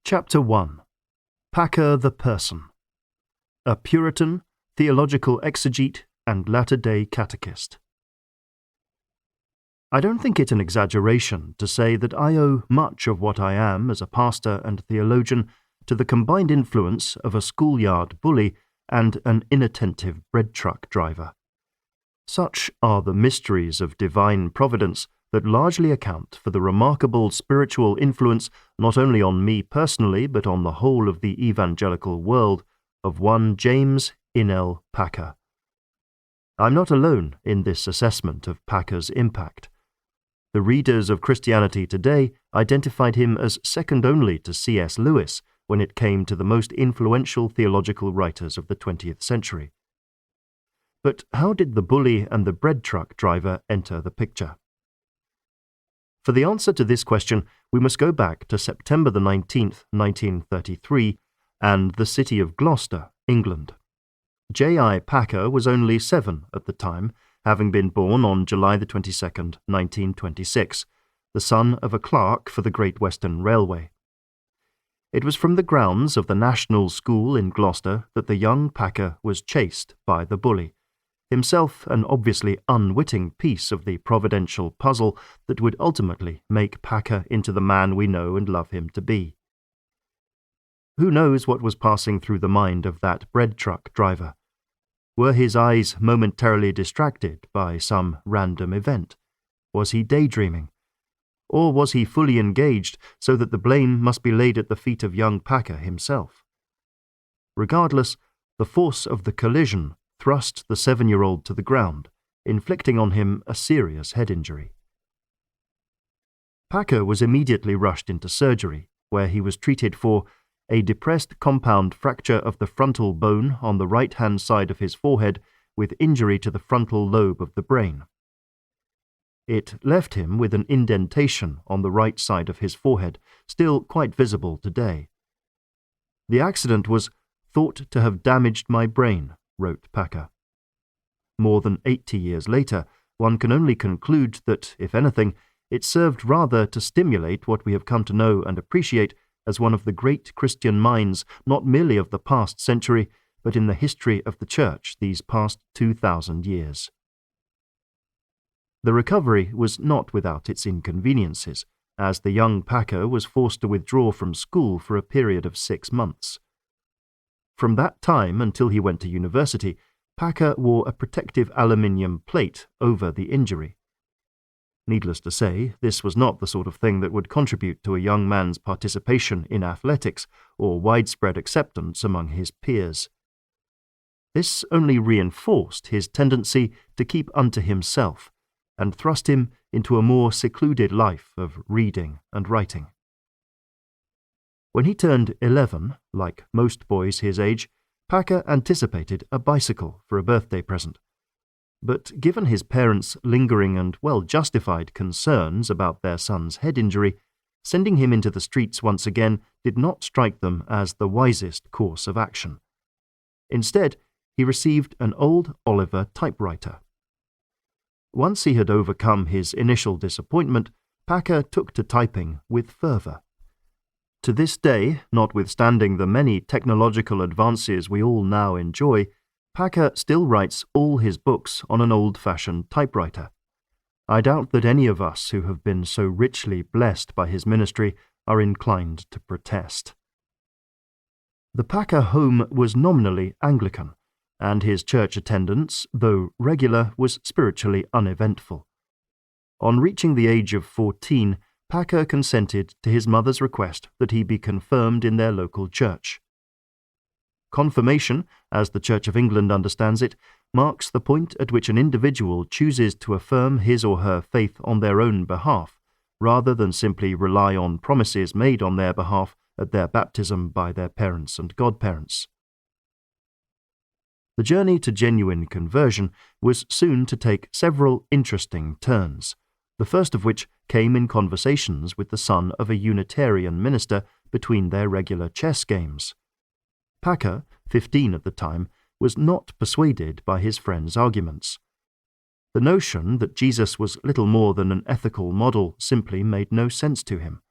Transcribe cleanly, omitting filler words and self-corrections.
Chapter 1. Packer the Person. A Puritan, Theological Exegete, and Latter-day Catechist. I don't think it an exaggeration to say that I owe much of what I am as a pastor and theologian to the combined influence of a schoolyard bully and an inattentive bread truck driver. Such are the mysteries of divine providence that largely account for the remarkable spiritual influence not only on me personally but on the whole of the evangelical world of one James Inell Packer. I'm not alone in this assessment of Packer's impact. The readers of Christianity Today identified him as second only to C.S. Lewis when it came to the most influential theological writers of the 20th century. But how did the bully and the bread truck driver enter the picture? For the answer to this question, we must go back to September the 19th, 1933, and the city of Gloucester, England. J.I. Packer was only 7 at the time, having been born on July the 22nd, 1926, the son of a clerk for the Great Western Railway. It was from the grounds of the National School in Gloucester that the young Packer was chased by the bully, himself an obviously unwitting piece of the providential puzzle that would ultimately make Packer into the man we know and love him to be. Who knows what was passing through the mind of that bread truck driver? Were his eyes momentarily distracted by some random event? Was he daydreaming? Or was he fully engaged so that the blame must be laid at the feet of young Packer himself? Regardless, the force of the collision thrust the 7-year-old to the ground, inflicting on him a serious head injury. Packer was immediately rushed into surgery, where he was treated for a depressed compound fracture of the frontal bone on the right-hand side of his forehead with injury to the frontal lobe of the brain. It left him with an indentation on the right side of his forehead, still quite visible today. The accident was thought to have damaged my brain, wrote Packer. More than 80 years later, one can only conclude that, if anything, it served rather to stimulate what we have come to know and appreciate as one of the great Christian minds not merely of the past century, but in the history of the Church these past 2,000 years. The recovery was not without its inconveniences, as the young Packer was forced to withdraw from school for a period of 6 months. From that time until he went to university, Packer wore a protective aluminium plate over the injury. Needless to say, this was not the sort of thing that would contribute to a young man's participation in athletics or widespread acceptance among his peers. This only reinforced his tendency to keep unto himself and thrust him into a more secluded life of reading and writing. When he turned 11, like most boys his age, Packer anticipated a bicycle for a birthday present. But given his parents' lingering and well-justified concerns about their son's head injury, sending him into the streets once again did not strike them as the wisest course of action. Instead, he received an old Oliver typewriter. Once he had overcome his initial disappointment, Packer took to typing with fervour. To this day, notwithstanding the many technological advances we all now enjoy, Packer still writes all his books on an old-fashioned typewriter. I doubt that any of us who have been so richly blessed by his ministry are inclined to protest. The Packer home was nominally Anglican, and his church attendance, though regular, was spiritually uneventful. On reaching the age of 14, Packer consented to his mother's request that he be confirmed in their local church. Confirmation, as the Church of England understands it, marks the point at which an individual chooses to affirm his or her faith on their own behalf, rather than simply rely on promises made on their behalf at their baptism by their parents and godparents. The journey to genuine conversion was soon to take several interesting turns, the first of which came in conversations with the son of a Unitarian minister between their regular chess games. Packer, 15 at the time, was not persuaded by his friend's arguments. The notion that Jesus was little more than an ethical model simply made no sense to him.